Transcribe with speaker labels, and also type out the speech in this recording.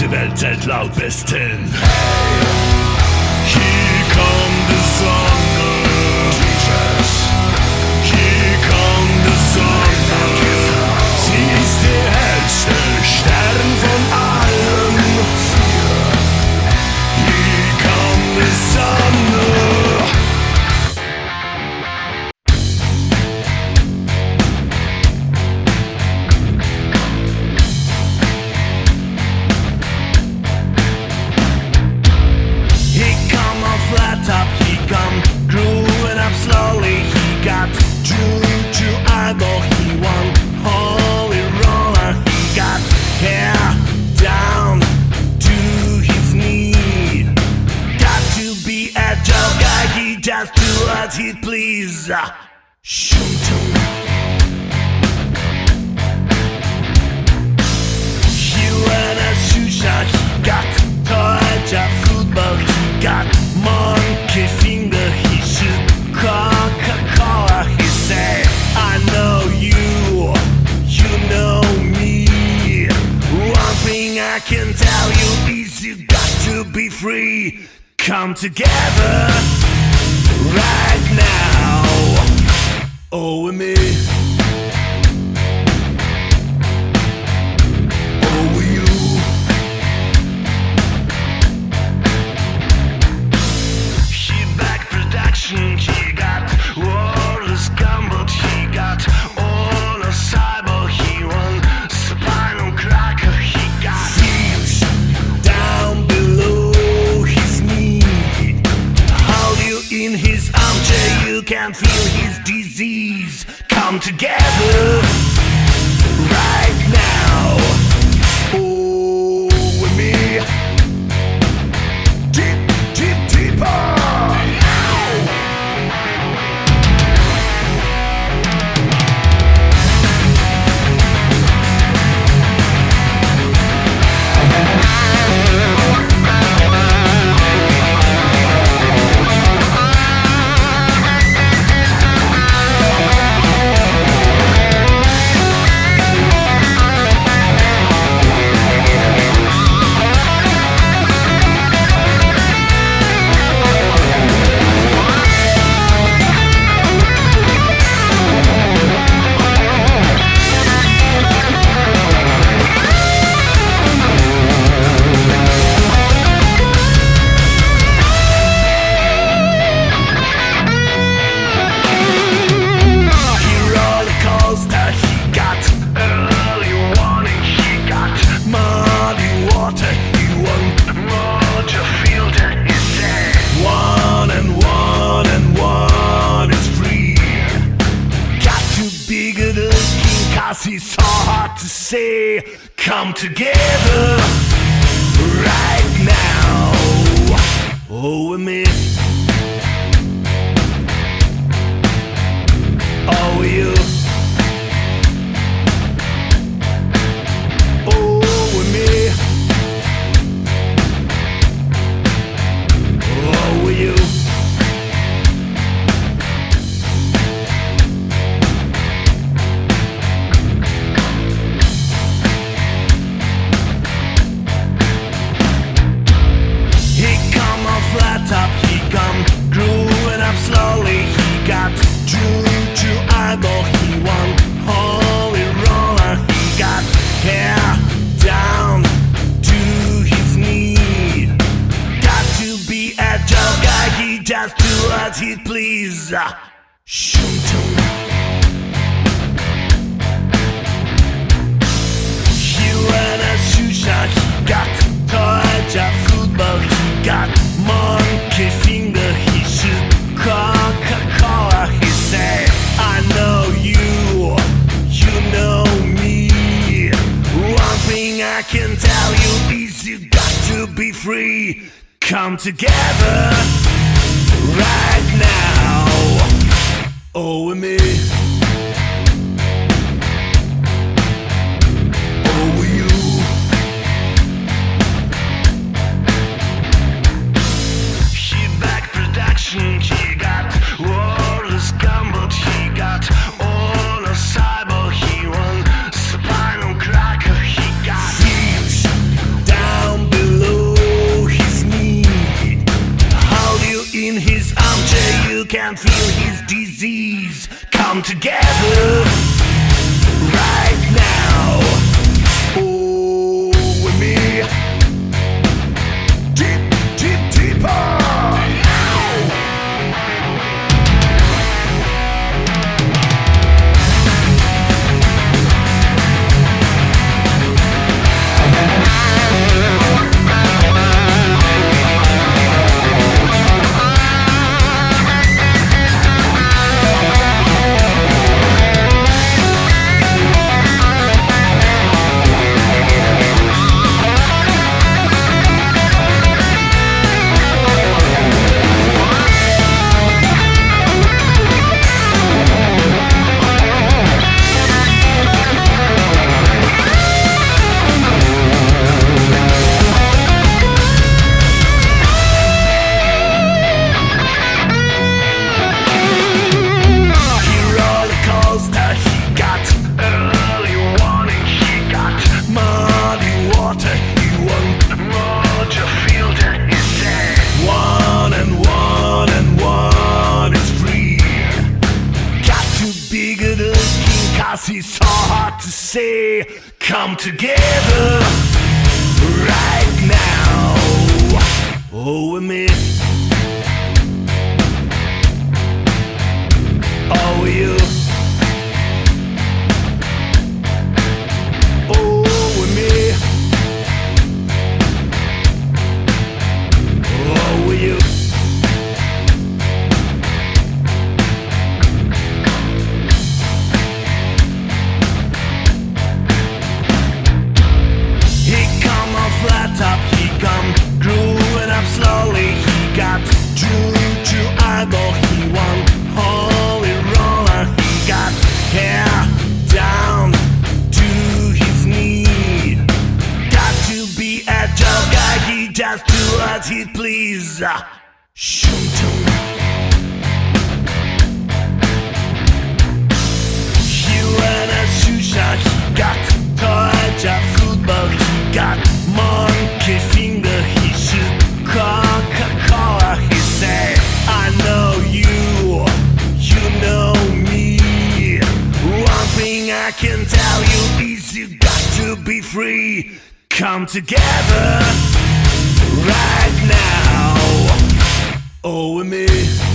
Speaker 1: die Welt zählt laut bis hin. Hier kommt die Sonne, hier kommt die Sonne. Sie ist der hellste Stern von allen. Hier kommt die Sonne. Just do what he please. Shoot him. He ran a shusha. He got Toyota football. He got monkey finger. He shoot Coca-Cola. He say, I know you, you know me. One thing I can tell you is you got to be free. Come together right now, oh with me, oh with you. He back production, he got wireless gun, but he got all a cyber. He won spinal cracker, he got feet down below his knee. Hold you in his armchair, you can feel his disease. Come together right now, oh with me, deep, deep, deeper. He's so hard to say. Come together right now, oh with me, oh with you, oh with me, oh with you. Top, he come growing up slowly. He got to eyeball. He won holy roller. He got hair down to his knee. Got to be a job guy. He just do what he please. Shoot him. He ran a shusha. He got Toyota football. He got monkey finger, he shoot Coca-Cola. He say, I know you, you know me. One thing I can tell you is you got to be free. Come together right now, oh with me, oh with you. He got wireless gun, but he got all a cyber. He won spinal cracker. He got feet down come together right now. Oh, with me, deep, deep, deeper. It's so hard to say. Come together right now. Oh, with me. Oh, with you. Oh, with me. Oh, with you. Flat top, he come growing up slowly. He got true to eyeball. He won holy roller. He got hair down to his knee. Got to be a joker. He just do what he please. Shoot him. He ran a shusha. He got torture football. He got monkey finger, he shoot Coca-Cola. He say, I know you, you know me. One thing I can tell you is you got to be free. Come together right now. Oh, with me.